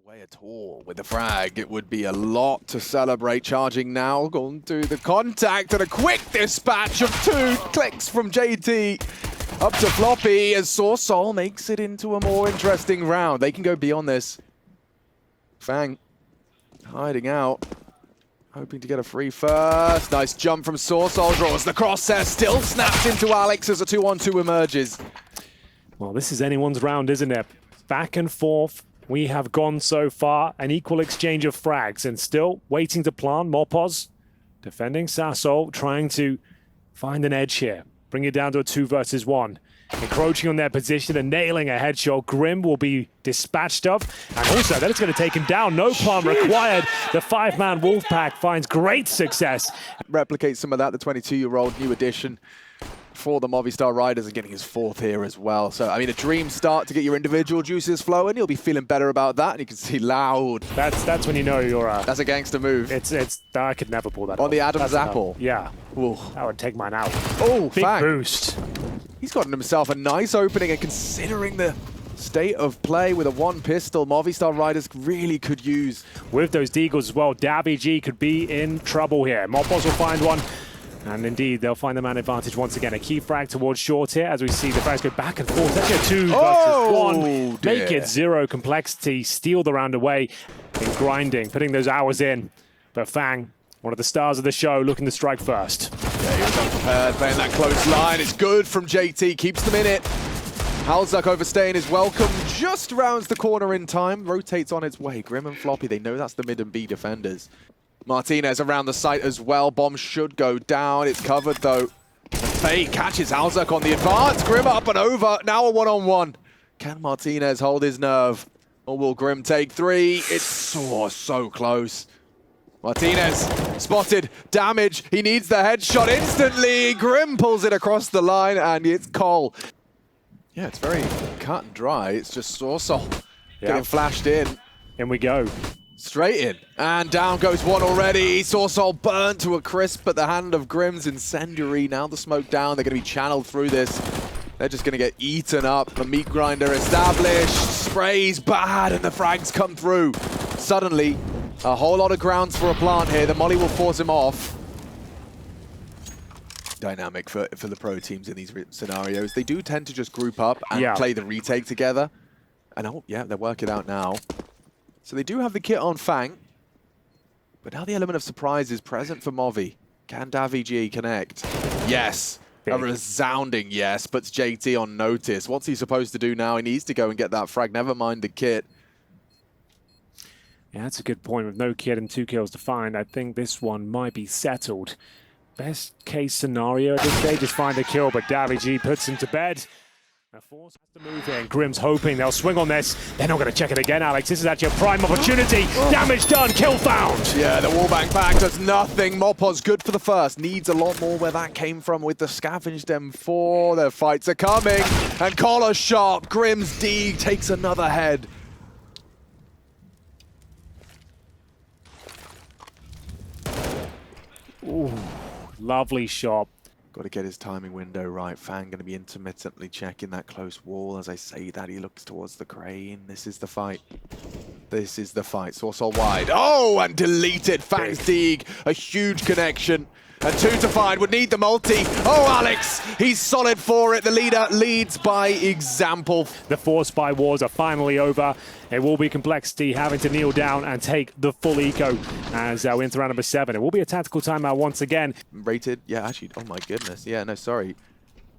away at all with the frag. It would be a lot to celebrate. Charging now, going to the contact and a quick dispatch of 2 clicks from JT up to Floppy as Soul makes it into a more interesting round. They can go beyond this. Fang hiding out, hoping to get a free first. Nice jump from Soul, draws the crosshair, still snaps into Alex as a 2-on-2 emerges. Well, this is anyone's round, isn't it? Back and forth. We have gone so far, an equal exchange of frags, and still waiting to plant. Mopos defending Sasol, trying to find an edge here. Bring it down to a 2 versus 1. Encroaching on their position and nailing a headshot. Grim will be dispatched of, and also that is going to take him down. No plant required. The 5-man Wolfpack finds great success. Replicate some of that, the 22-year-old new addition for the Movistar Riders, and getting his 4th here as well. So, I mean, a dream start to get your individual juices flowing. You'll be feeling better about that, and you can see Loud. That's when you know you're that's a gangster move. It's I could never pull that on off. The Adam's apple. Yeah. Ooh. That would take mine out. Oh, big Fang. Boost. He's gotten himself a nice opening, and considering the state of play with a 1 pistol, Movistar Riders really could use. With those deagles as well, navy could be in trouble here. Mopos will find one. And indeed, they'll find the man advantage once again. A key frag towards short here as we see the frags go back and forth. That's a 2 versus 1. Dear. Make it 0 complexity, steal the round away in grinding, putting those hours in. But Fang, one of the stars of the show, looking to strike first. Yeah, he was unprepared, playing that close line. It's good from JT, keeps them in it. Halzak overstaying his welcome, just rounds the corner in time, rotates on its way. Grim and Floppy, they know that's the mid and B defenders. Martinez around the site as well. Bomb should go down. It's covered though. Fade catches Halzak on the advance. Grim up and over. Now a 1-on-1. Can Martinez hold his nerve? Or will Grim take 3? It's so close. Martinez spotted. Damage. He needs the headshot instantly. Grim pulls it across the line, and it's Cole. Yeah, it's very cut and dry. It's just Soul getting flashed in. In we go. Straight in, and down goes one already. Soul burnt to a crisp at the hand of Grim's incendiary. Now the smoke down, they're going to be channeled through this. They're just going to get eaten up. The meat grinder established, sprays bad, and the frags come through. Suddenly, a whole lot of grounds for a plant here. The molly will force him off. Dynamic for the pro teams in these scenarios. They do tend to just group up and play the retake together. And oh, yeah, they're working out now. So they do have the kit on Fang, but now the element of surprise is present for Movi. Can navy connect? Yes. Big. A resounding yes, puts JT on notice. What's he supposed to do now? He needs to go and get that frag, never mind the kit. Yeah, that's a good point. With no kit and 2 kills to find, I think this one might be settled. Best case scenario at this stage is find a kill, but navy puts him to bed. Force has to move here, and Grim's hoping they'll swing on this. They're not going to check it again, Alex. This is actually a prime opportunity. Damage done, kill found. Yeah, the wallbang back does nothing. Mopos good for the first. Needs a lot more where that came from with the scavenged M4. Their fights are coming, and collar sharp. Grim's Deeg takes another head. Ooh, lovely shot. Got to get his timing window right. Fang going to be intermittently checking that close wall. As I say that, he looks towards the crane. This is the fight. This is the fight. Soul wide. Oh, and deleted. Fang's Deeg. A huge connection. And 2 to find. Would need the multi. Oh, Alex. He's solid for it. The leader leads by example. The 4 spy wars are finally over. It will be complexity having to kneel down and take the full eco as we enter round number 7. It will be a tactical timeout once again. Rated, yeah, actually, oh my goodness. Yeah, no, sorry.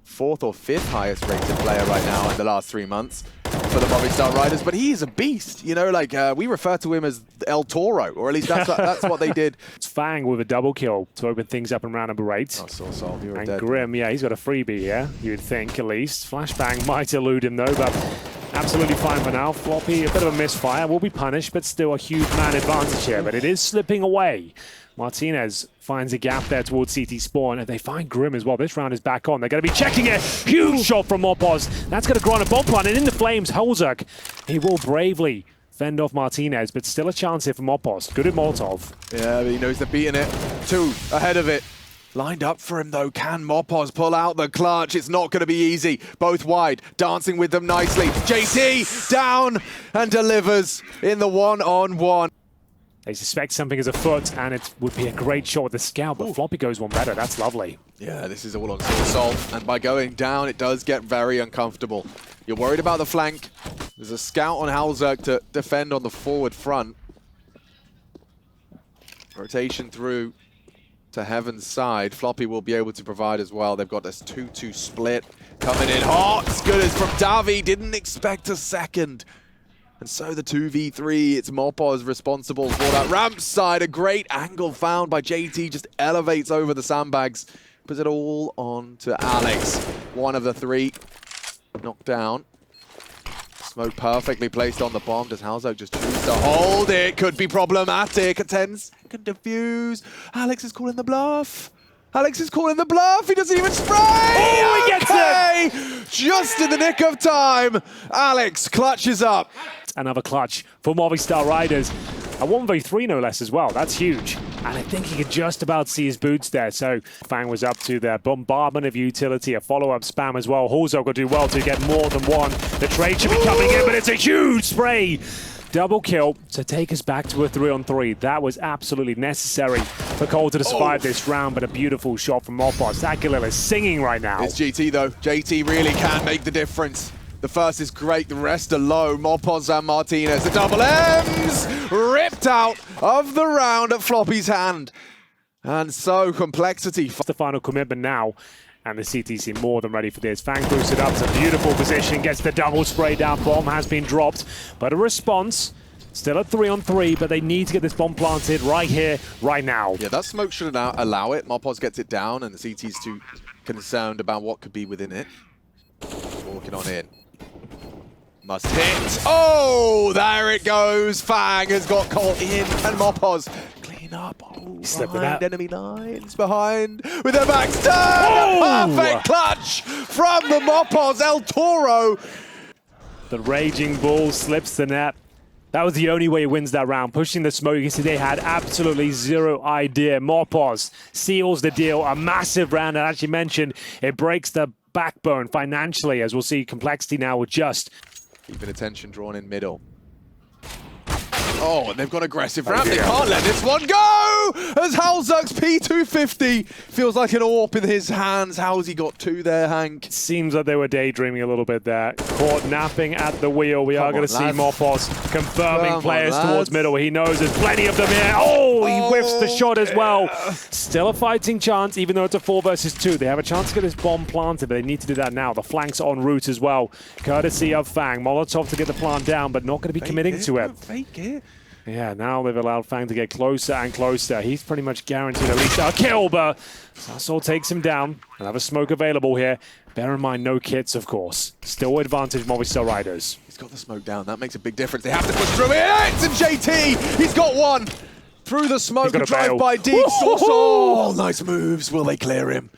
4th or 5th highest rated player right now in the last 3 months for the Movistar Riders, but he is a beast. You know, like we refer to him as El Toro, or at least that's what they did. It's Fang with a double kill to open things up in round number 8. Oh, Soul, you're and dead. Grim, yeah, he's got a freebie here, you'd think at least. Flashbang might elude him though, but absolutely fine for now. Floppy, a bit of a misfire, will be punished, but still a huge man advantage here, but it is slipping away. Martinez finds a gap there towards CT spawn, and they find Grim as well. This round is back on. They're going to be checking it. Huge shot from Mopos. That's going to grind a bomb plant, and in the flames, Halzak. He will bravely fend off Martinez, but still a chance here for Mopos. Good at Molotov. Yeah, but he knows they're beating it. 2 ahead of it. Lined up for him though. Can moposz pull out the clutch? It's not going to be easy. Both wide, dancing with them nicely. JT down and delivers in the one-on-one. They suspect something is afoot, and it would be a great shot with the scout, but Floppy goes one better. That's lovely. Yeah, this is all on Salt, and by going down, it does get very uncomfortable. You're worried about the flank. There's a scout on halzuk to defend on the forward front. Rotation through to Heaven's side. Floppy will be able to provide as well. They've got this 2-2 split coming in hot. As good as from NaVi. Didn't expect a second. And so the 2v3, it's moposz responsible for that ramp side. A great angle found by JT, just elevates over the sandbags. Puts it all on to Alex. One of the three knocked down. Smoke perfectly placed on the bomb. Does halzuk just choose to hold it? Could be problematic. A 10-second defuse. Alex is calling the bluff. Alex is calling the bluff. He doesn't even spray. Oh, he gets it! Just in the nick of time. Alex clutches up. Another clutch for Movistar Riders. A 1v3 no less as well. That's huge. And I think he could just about see his boots there. So Fang was up to their bombardment of utility, a follow-up spam as well. halzuk will do well to get more than one. The trade should be coming in, but it's a huge spray. Double kill to take us back to a 3-on-3. That was absolutely necessary for Cole to survive this round, but a beautiful shot from moposz. That Galil is singing right now. It's GT though. JT really can make the difference. The first is great, the rest are low. moposz and Martinez, the double M's ripped out of the round at Floppy's hand. And so complexity. The final commitment now. And the CTC more than ready for this. Fang boosted up to a beautiful position, gets the double spray down. Bomb has been dropped, but a response. Still a 3-on-3, but they need to get this bomb planted right here, right now. Yeah, that smoke shouldn't allow it. moposz gets it down, and the CT's too concerned about what could be within it. Walking on in. Must hit. Oh, there it goes. Fang has got caught in, and moposz clean up. Oh, behind enemy lines, behind with their backs turned. Oh! Perfect clutch from the moposz El Toro. The Raging Bull slips the net. That was the only way he wins that round. Pushing the smoke, you can see they had absolutely zero idea. moposz seals the deal. A massive round, and as you mentioned, it breaks the backbone financially, as we'll see complexity now adjust. Keeping attention drawn in middle. Oh, and they've got aggressive ramp. They can't let this one go! As halzuk's P250 feels like an AWP in his hands. How's he got two there, Hank? Seems like they were daydreaming a little bit there. Caught napping at the wheel. We are going to see moposz confirming players towards middle. He knows there's plenty of them here. Oh, he whiffs the shot as well. Still a fighting chance, even though it's a 4 versus 2. They have a chance to get this bomb planted, but they need to do that now. The flank's en route as well. Courtesy of Fang. Molotov to get the plant down, but not going to be committing to it. Fake it. Yeah, now they've allowed Fang to get closer and closer. He's pretty much guaranteed at least a kill, but zasol takes him down. Another smoke available here. Bear in mind, no kits, of course. Still advantage Movistar Riders. He's got the smoke down. That makes a big difference. They have to push through it. And JT, he's got one. Through the smoke, a drive-by deep. Oh, nice moves. Will they clear him?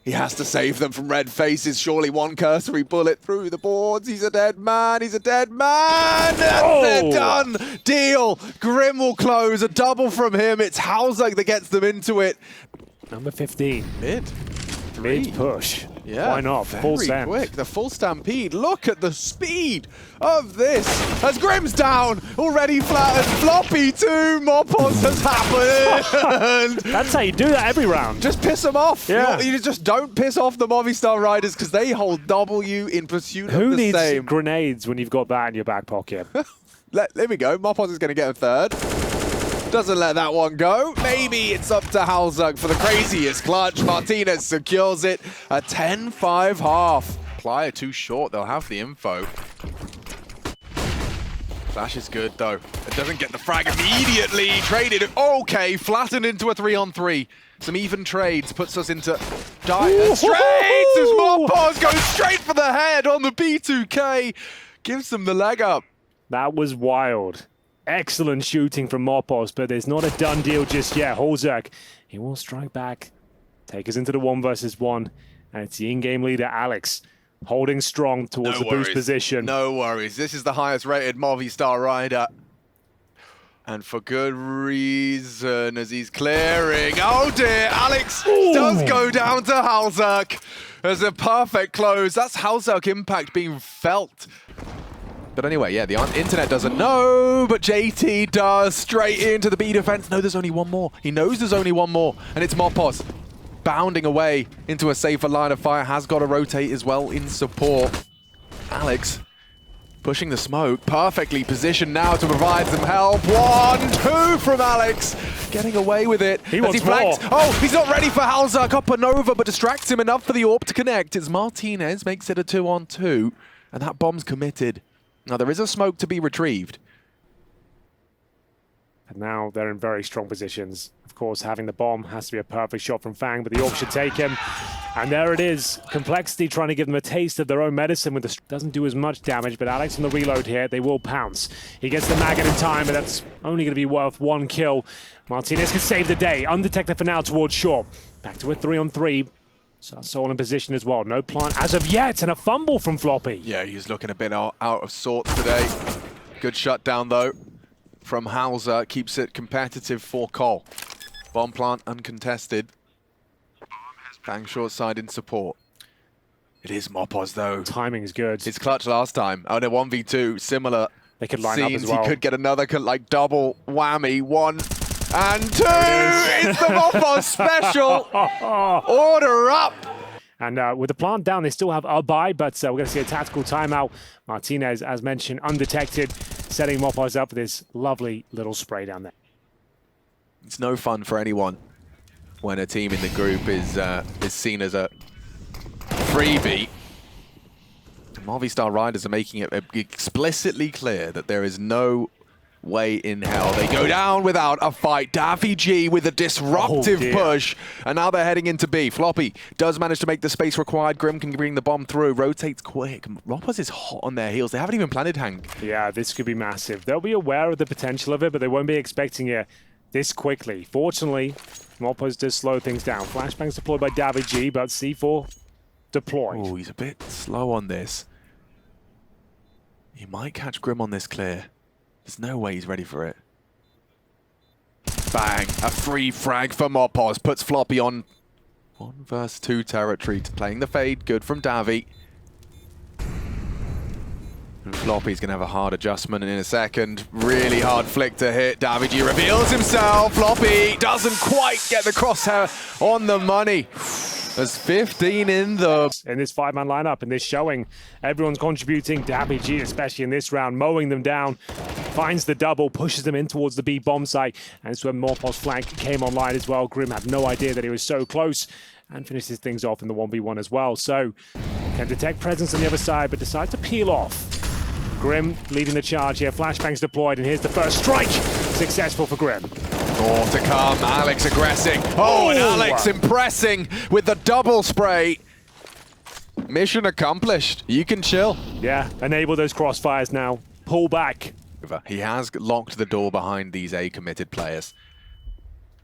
He has to save them from red faces. Surely one cursory bullet through the boards. He's a dead man. He's a dead man. And they're done. Deal. Grim will close. A double from him. It's halzuk that gets them into it. Number 15. Mid push. Yeah, why not? Full send. Quick. The full stampede. Look at the speed of this. As Grim's down, already flattened. Floppy too. moposz has happened. That's how you do that every round. Just piss them off. Yeah. You just don't piss off the Movistar Riders because they hold W in pursuit of the same. Who needs grenades when you've got that in your back pocket? There we go. moposz is going to get a third. Doesn't let that one go. Maybe it's up to halzuk for the craziest clutch. Martinez secures it. A 10-5 half. Plier too short. They'll have the info. Flash is good, though. It doesn't get the frag immediately. Traded. Okay, flattened into a 3-on-3. Some even trades puts us into dire straits as moposz goes straight for the head on the B2K. Gives them the leg up. That was wild. Excellent shooting from moposz, but there's not a done deal just yet. halzuk, he will strike back, take us into the 1 versus 1, and it's the in-game leader, Alex, holding strong towards the boost position. No worries. This is the highest rated Movistar Rider. And for good reason, as he's clearing. Oh dear, Alex does go down to halzuk as a perfect close. That's halzuk impact being felt. But anyway, yeah, the internet doesn't know, but JT does. Straight into the B defense. No, there's only one more. He knows there's only one more, and it's moposz. Bounding away into a safer line of fire. Has got to rotate as well in support. Alex pushing the smoke, perfectly positioned now to provide some help. 1-2 from Alex, getting away with it. He wants more. Oh, he's not ready for halzuk. Up and over, but distracts him enough for the AWP to connect. As martinez makes it a 2-on-2, and that bomb's committed. Now there is a smoke to be retrieved. And now they're in very strong positions. Of course, having the bomb has to be a perfect shot from Fang, but the AWP should take him. And there it is. Complexity trying to give them a taste of their own medicine with the... Doesn't do as much damage, but Alex on the reload here, they will pounce. He gets the maggot in time, but that's only going to be worth 1 kill. Martinez can save the day. Undetected for now towards short. Back to a 3-on-3. Soul in position as well. No plant as of yet, and a fumble from Floppy. Yeah, he's looking a bit out of sorts today. Good shutdown, though, from halzuk. Keeps it competitive for Cole. Bomb plant uncontested. Bang short side in support. It is moposz, though. Timing is good. It's clutch last time. Oh, no, 1v2, similar they could line scenes. up as well. He could get another like double whammy. 1 and 2. It's the moposz special. Order up. And with the plant down, they still have a buy, but we're going to see a tactical timeout. Martinez, as mentioned, undetected, setting moposz up with this lovely little spray down there. It's no fun for anyone when a team in the group is seen as a freebie. The Movistar Riders are making it explicitly clear that there is no way in hell they go down without a fight. navi with a disruptive push, and now they're heading into B. Floppy does manage to make the space required. Grim can bring the bomb through, rotates quick. ropz is hot on their heels. They haven't even planted Hank. Yeah, this could be massive. They'll be aware of the potential of it, but they won't be expecting it this quickly. Fortunately, moposz does slow things down. Flashbangs deployed by navi, but C4 deployed. Oh, he's a bit slow on this. He might catch Grim on this clear. There's no way he's ready for it. Bang! A free frag for moposz. Puts Floppy on 1 versus 2 territory. Playing the fade. Good from navi. And Floppy's going to have a hard adjustment in a second. Really hard flick to hit. navi reveals himself. Floppy doesn't quite get the crosshair on the money. There's 15 in this 5-man lineup, in this showing, everyone's contributing. navi, especially in this round, mowing them down. Finds the double, pushes them in towards the B bomb site, and it's when moposz flank came online as well. Grim had no idea that he was so close, and finishes things off in the 1v1 as well. So, can detect presence on the other side, but decides to peel off. Grim leading the charge here. Flashbangs deployed, and here's the first strike. Successful for Grim. More to come. Alex aggressing. Oh, and Alex impressing with the double spray. Mission accomplished. You can chill. Yeah, enable those crossfires now. Pull back. He has locked the door behind these A-committed players.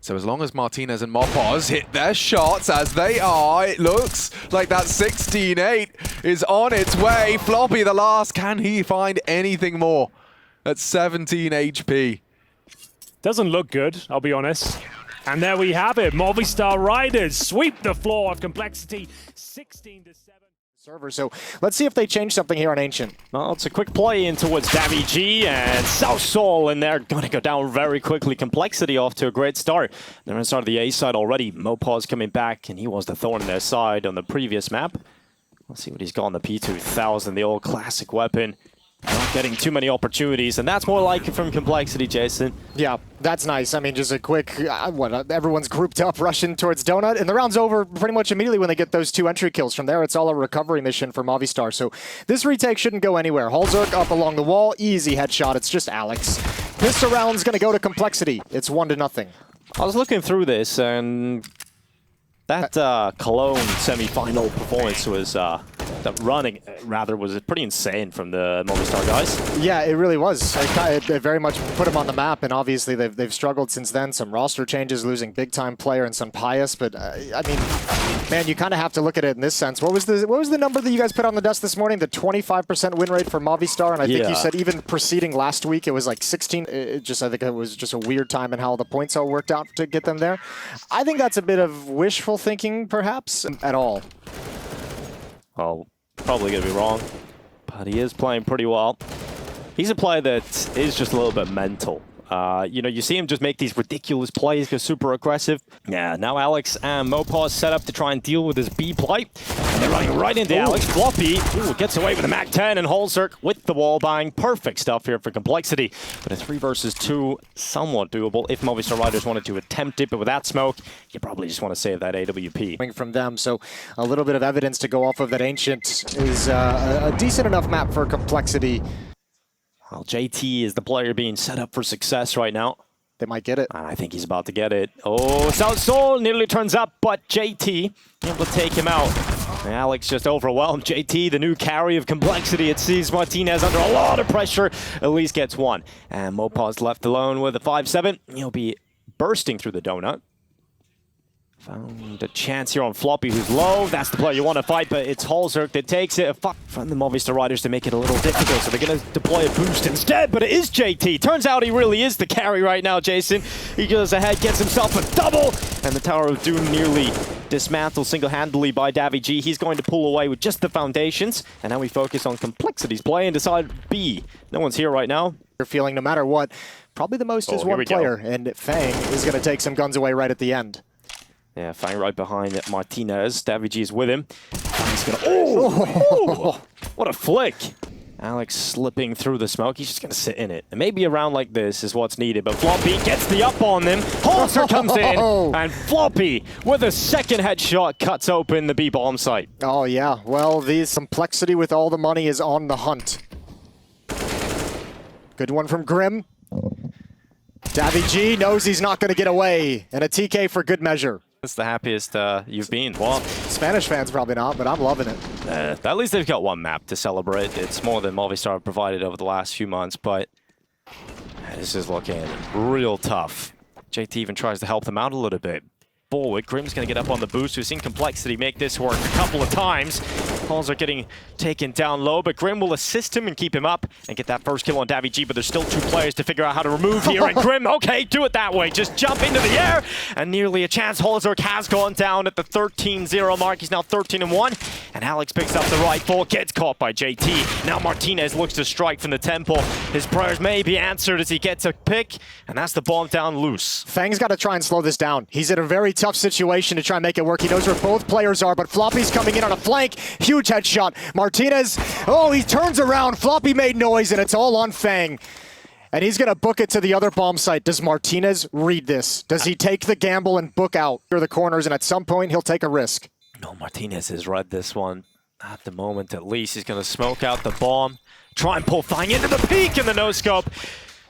So as long as Martinez and moposz hit their shots as they are, it looks like that 16-8 is on its way. Floppy the last. Can he find anything more at 17 HP? Doesn't look good, I'll be honest. And there we have it. Movistar Riders sweep the floor of complexity 16-7. Server. So let's see if they change something here on Ancient. Well, it's a quick play in towards navi and South Soul, and they're going to go down very quickly. Complexity off to a great start. They're inside the A side already. moposz coming back, and he was the thorn in their side on the previous map. Let's see what he's got on the P2000, the old classic weapon. Not getting too many opportunities, and that's more like it from Complexity, Jason. Yeah, that's nice. I mean, just a quick, everyone's grouped up, rushing towards Donut, and the round's over pretty much immediately when they get those 2 entry kills. From there, it's all a recovery mission for Movistar. So this retake shouldn't go anywhere. halzuk up along the wall, easy headshot. It's just Alex. This round's going to go to Complexity. It's 1-0. I was looking through this, and that Cologne semi-final performance was The running, rather, was pretty insane from the Movistar guys. Yeah, it really was. It very much put them on the map, and obviously they've struggled since then. Some roster changes, losing big-time player and some Pius, but I mean, man, you kind of have to look at it in this sense. What was the number that you guys put on the desk this morning? The 25% win rate for Movistar, and I think you said even preceding last week it was like 16. I think it was just a weird time in how the points all worked out to get them there. I think that's a bit of wishful thinking, perhaps, at all. Well, probably going to be wrong, but he is playing pretty well. He's a player that is just a little bit mental. You know, you see him just make these ridiculous plays, go super aggressive. Yeah, now Alex and moposz set up to try and deal with his B play. And they're running right into Alex. Floppy gets away with a Mac 10, and holzerk with the wall bang. Perfect stuff here for complexity. But a 3 versus 2, somewhat doable if Movistar Riders wanted to attempt it. But with that smoke, you probably just want to save that AWP. From them, so a little bit of evidence to go off of that Ancient is a decent enough map for complexity. Well, JT is the player being set up for success right now. They might get it. And I think he's about to get it. Oh, saucesoul nearly turns up, but JT able to take him out. And Alex just overwhelmed JT, the new carry of complexity. It sees Martinez under a lot of pressure. At least gets one. And moposz left alone with a 5-7. He'll be bursting through the donut. Found a chance here on Floppy, who's low. That's the player you want to fight, but it's holzerk that takes it. From the Movistar Riders to make it a little difficult, so they're going to deploy a boost instead, but it is JT. Turns out he really is the carry right now, Jason. He goes ahead, gets himself a double, and the Tower of Doom nearly dismantled single-handedly by navy. He's going to pull away with just the foundations, and now we focus on complexity's play and decide B. No one's here right now. You're feeling no matter what, probably the most is one player, and Fang is going to take some guns away right at the end. Yeah, Fang right behind Martinez. navy is with him. He's gonna, oh! What a flick! Alex slipping through the smoke. He's just going to sit in it. And maybe a round like this is what's needed. But Floppy gets the up on them. holzerk comes in. And Floppy, with a second headshot, cuts open the B bomb site. Oh, yeah. Well, the complexity with all the money is on the hunt. Good one from Grim. navy knows he's not going to get away. And a TK for good measure. That's the happiest you've been. Well, Spanish fans probably not, but I'm loving it. At least they've got one map to celebrate. It's more than Movistar have provided over the last few months, but this is looking real tough. JT even tries to help them out a little bit. Forward, Grim's going to get up on the boost. We've seen complexity make this work a couple of times. Calls are getting taken down low, but Grim will assist him and keep him up and get that first kill on navy, but there's still 2 players to figure out how to remove here. And Grim, okay, do it that way. Just jump into the air, and nearly a chance. holzerk has gone down at the 13-0 mark. He's now 13-1, and Alex picks up the rifle, gets caught by JT. Now Martinez looks to strike from the temple. His prayers may be answered as he gets a pick, and that's the bomb down loose. Fang's got to try and slow this down. He's in a very tough situation to try and make it work. He knows where both players are, but Floppy's coming in on a flank. Huge headshot. Martinez, oh, he turns around. Floppy made noise, and it's all on Fang. And he's going to book it to the other bomb site. Does Martinez read this? Does he take the gamble and book out through the corners, and at some point, he'll take a risk? No, Martinez has read this one. At the moment, at least, he's going to smoke out the bomb. Try and pull Fang into the peak in the no-scope.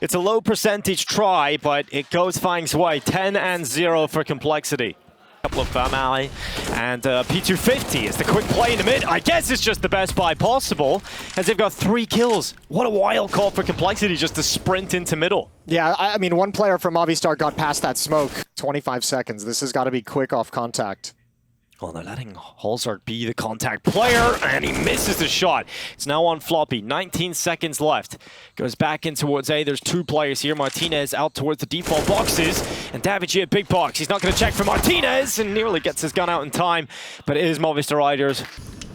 It's a low percentage try, but it goes Fang's way. 10-0 for complexity. Couple of alley, and P250 is the quick play in the mid. I guess it's just the best buy possible, as they've got 3 kills. What a wild call for complexity just to sprint into middle. Yeah, I mean, one player from Movistar got past that smoke. 25 seconds. This has got to be quick off contact. Well, they're letting holzerk be the contact player, and he misses the shot. It's now on Floppy. 19 seconds left. Goes back in towards A. There's 2 players here. Martinez out towards the default boxes, and navy at big box. He's not going to check for Martinez, and nearly gets his gun out in time, but it is Movistar Riders.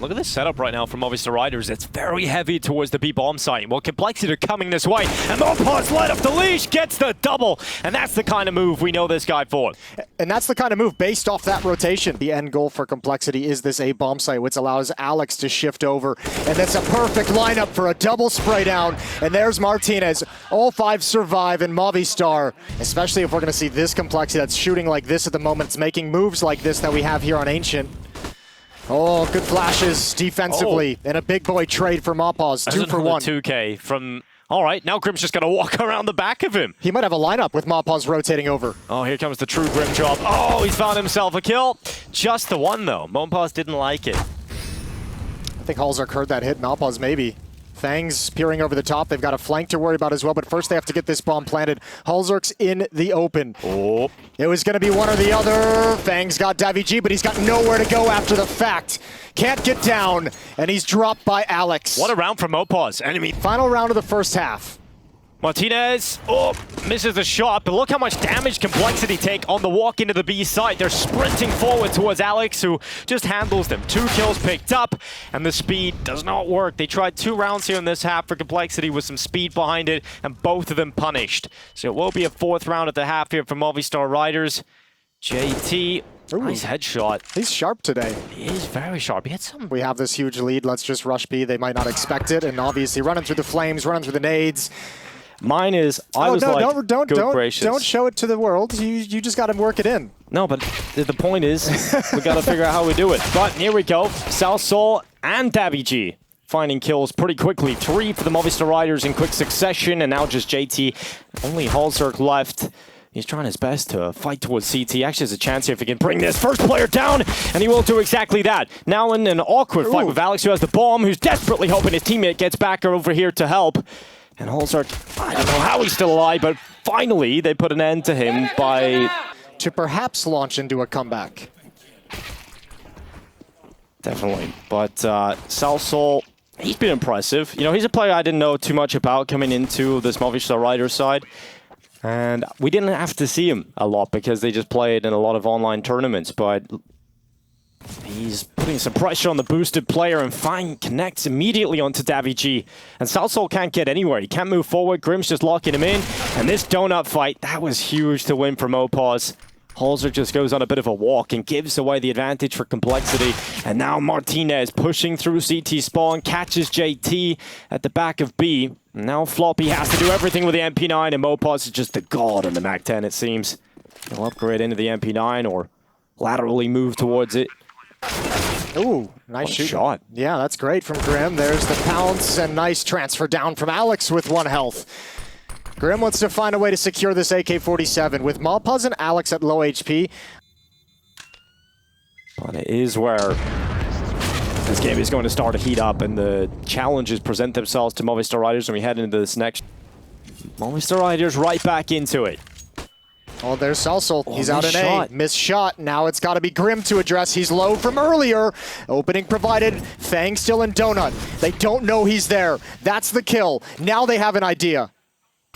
Look at this setup right now from Movistar Riders. It's very heavy towards the B bomb site. Well, complexity are coming this way, and moposz light off the leash, gets the double, and that's the kind of move we know this guy for. And that's the kind of move based off that rotation. The end goal for complexity is this A bomb site, which allows Alex to shift over, and that's a perfect lineup for a double spray down. And there's Martinez. All 5 survive in Movistar, especially if we're going to see this complexity that's shooting like this at the moment. It's making moves like this that we have here on Ancient. Oh, good flashes defensively, and a big boy trade for moposz. 2 for 1. 2K from... All right, now Grim's just going to walk around the back of him. He might have a lineup with moposz rotating over. Oh, here comes the true Grim drop. Oh, he's found himself a kill. Just the one, though. moposz didn't like it. I think Halzark heard that hit. Malpause maybe. Fangs peering over the top. They've got a flank to worry about as well, but first they have to get this bomb planted. Halzark's in the open. Oh. It was going to be one or the other. Fangs got navy, but he's got nowhere to go after the fact. Can't get down, and he's dropped by Alex. What a round from Mopause. Enemy. Final round of the first half. Martinez, misses the shot, but look how much damage Complexity take on the walk into the B side. They're sprinting forward towards Alex, who just handles them. 2 kills picked up, and the speed does not work. They tried 2 rounds here in this half for Complexity with some speed behind it, and both of them punished. So it will be a 4th round at the half here for Movistar Riders. JT, nice headshot. He's sharp today. He is very sharp. He had some... We have this huge lead. Let's just rush B. They might not expect it, and obviously running through the flames, running through the nades. Mine is, don't show it to the world. You just got to work it in. No, but the point is, we got to figure out how we do it. But here we go. South Soul and navy finding kills pretty quickly. 3 for the Movistar Riders in quick succession, and now just JT. Only Halzark left. He's trying his best to fight towards CT. Actually has a chance here if he can bring this first player down, and he will do exactly that. Now in an awkward fight with Alex, who has the bomb, who's desperately hoping his teammate gets back over here to help. And Halzark, I don't know how he's still alive, but finally they put an end to him by... to perhaps launch into a comeback. Definitely. But South Soul, he's been impressive. You know, he's a player I didn't know too much about coming into this Movistar Riders side. And we didn't have to see him a lot because they just played in a lot of online tournaments, but... he's putting some pressure on the boosted player, and Fine connects immediately onto navy. And South Soul can't get anywhere. He can't move forward. Grim's just locking him in. And this donut fight, that was huge to win for Mopause. Halzark just goes on a bit of a walk and gives away the advantage for Complexity. And now Martinez pushing through CT spawn, catches JT at the back of B. And now Floppy has to do everything with the MP9, and Mopause is just the god on the MAC-10, it seems. He'll upgrade into the MP9 or laterally move towards it. Ooh, nice shot. Yeah, that's great from Grim. There's the pounce, and nice transfer down from Alex with 1 health. Grim wants to find a way to secure this AK-47 with Malpause and Alex at low HP. But it is where this game is going to start to heat up, and the challenges present themselves to Movistar Riders when we head into this next. Movistar Riders right back into it. Oh, there's Salsol. He's out in shot. A. Missed shot. Now it's got to be Grim to address. He's low from earlier. Opening provided. Fang still in donut. They don't know he's there. That's the kill. Now they have an idea.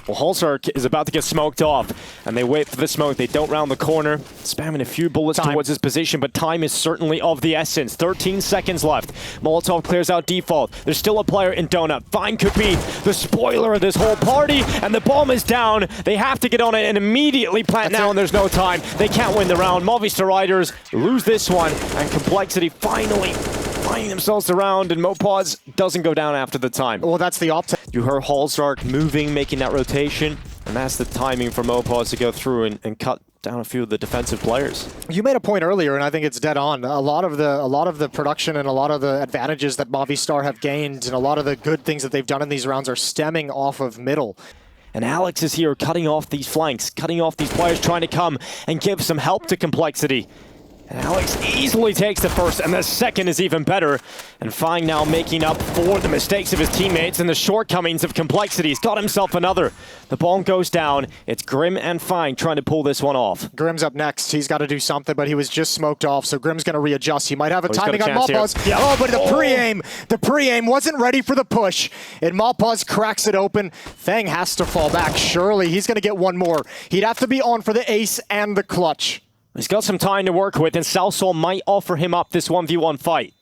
Well, Halzark is about to get smoked off, and they wait for the smoke. They don't round the corner, spamming a few bullets towards his position, but time is certainly of the essence. 13 seconds left. Molotov clears out default. There's still a player in donut. Fine could be the spoiler of this whole party, and the bomb is down. They have to get on it and immediately plant now, and there's no time. They can't win the round. Movistar Riders lose this one, and Complexity finally finding themselves around, and Mopause doesn't go down after the time. Well, that's the opt. You heard Halzark moving, making that rotation, and that's the timing for Mopause to go through and cut down a few of the defensive players. You made a point earlier, and I think it's dead on. A lot of the production and a lot of the advantages that Movistar have gained, and a lot of the good things that they've done in these rounds are stemming off of middle. And Alex is here cutting off these flanks, cutting off these players trying to come and give some help to Complexity. And Alex easily takes the first, and the second is even better. And Fine now making up for the mistakes of his teammates and the shortcomings of Complexity. He's got himself another. The bomb goes down. It's Grim and Fine trying to pull this one off. Grim's up next. He's got to do something, but he was just smoked off, so Grim's going to readjust. He might have a timing on Malpause. Yeah. Oh, but the pre-aim wasn't ready for the push. And Malpause cracks it open. Fang has to fall back. Surely he's going to get one more. He'd have to be on for the ace and the clutch. He's got some time to work with, and South Soul might offer him up this 1v1 fight.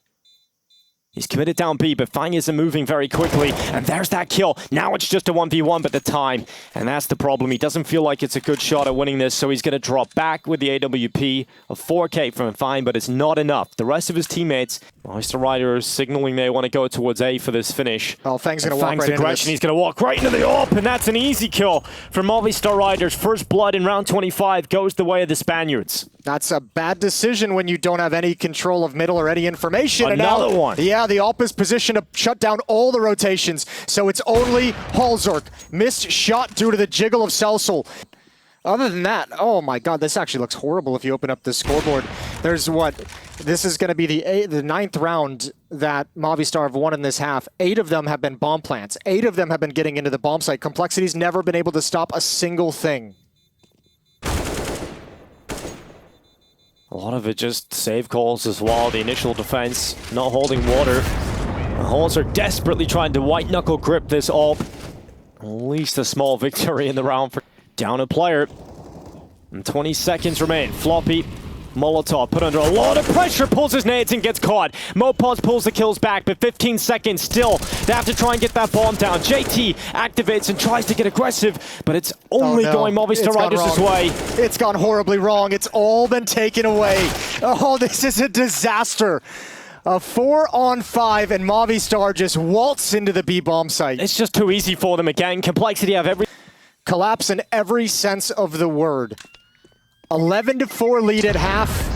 He's committed down B, but Fang isn't moving very quickly, and there's that kill. Now it's just a 1v1, but the time, and that's the problem. He doesn't feel like it's a good shot at winning this, so he's going to drop back with the AWP of 4K from Fine, but it's not enough. The rest of his teammates, Movistar Riders signaling they want to go towards A for this finish. Oh, Fang's going to walk right into this. He's going to walk right into the AWP, and that's an easy kill for Movistar Riders. First blood in round 25 goes the way of the Spaniards. That's a bad decision when you don't have any control of middle or any information. Another one. Yeah, the AWP is positioned to shut down all the rotations, so it's only Halzark. Missed shot due to the jiggle of Salsol. Other than that, oh my god, this actually looks horrible if you open up the scoreboard. There's what? This is going to be the ninth round that Movistar have won in this half. 8 of them have been bomb plants. 8 of them have been getting into the bomb site. Complexity's never been able to stop a single thing. A lot of it just save calls as well. The initial defense not holding water. The Halls are desperately trying to white knuckle grip this AWP. At least a small victory in the round for down a player. And 20 seconds remain. Floppy, Molotov put under a lot of pressure, pulls his nades and gets caught. Mopos pulls the kills back, but 15 seconds still. They have to try and get that bomb down. JT activates and tries to get aggressive, but it's only going Movistar Riders' way. It's gone horribly wrong. It's all been taken away. Oh, this is a disaster. A 4-on-5 and Movistar just waltz into the B bomb site. It's just too easy for them again. Complexity have every collapse in every sense of the word. 11-4 lead at half.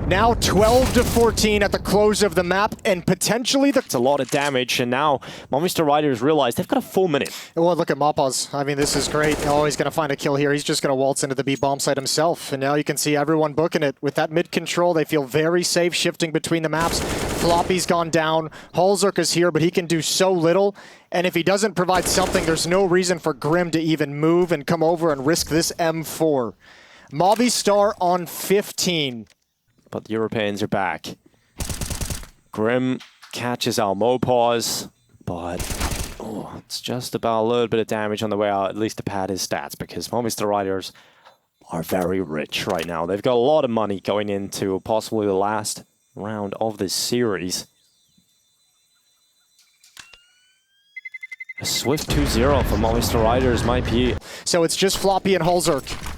Now 12-14 at the close of the map, and potentially It's a lot of damage, and now Movistar Riders realize they've got a full minute. Well, look at Mopaz. I mean, this is great. Oh, he's going to find a kill here. He's just going to waltz into the B bomb site himself, and now you can see everyone booking it. With that mid control, they feel very safe shifting between the maps. Floppy's gone down. Holzerk is here, but he can do so little, and if he doesn't provide something, there's no reason for Grim to even move and come over and risk this M4. Movistar on 15. But the Europeans are back. Grim catches our Mopaz, but it's just about a little bit of damage on the way out, at least to pad his stats, because Movistar Riders are very rich right now. They've got a lot of money going into possibly the last round of this series. A swift 2-0 for Movistar Riders might be. So it's just Floppy and Holzerk.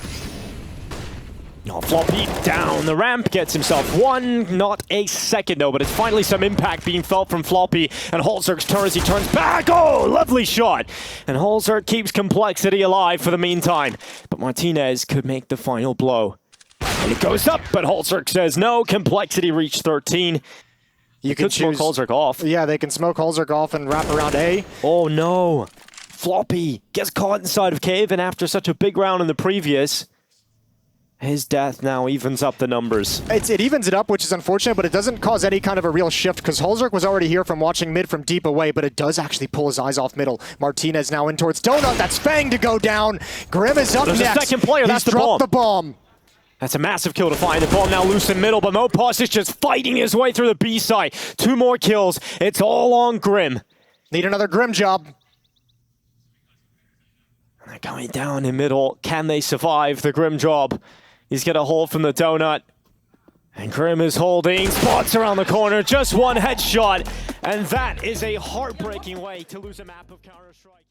Oh, Floppy down the ramp, gets himself one, not a second though, but it's finally some impact being felt from Floppy, and Holzerk's turn as he turns back. Oh, lovely shot! And Holzerk keeps Complexity alive for the meantime, but Martinez could make the final blow. And it goes up, but Holzerk says no. Complexity reached 13. You could smoke Holzerk off. Yeah, they can smoke Holzerk off and wrap around A. Oh no! Floppy gets caught inside of Cave, and after such a big round in the previous, his death now evens up the numbers. It evens it up, which is unfortunate, but it doesn't cause any kind of a real shift, because Holzerk was already here from watching mid from deep away, but it does actually pull his eyes off middle. Martinez now in towards Donut. That's Fang to go down. Grim is up There's next. A second player. That's the bomb. The bomb. That's a massive kill to find the bomb now loose in middle, but Mopos is just fighting his way through the B side. 2 more kills. It's all on Grim. Need another Grim job. They're going down in middle. Can they survive the Grim job? He's got a hold from the Donut. And Grim is holding. Spots around the corner. Just one headshot. And that is a heartbreaking way to lose a map of Counter-Strike.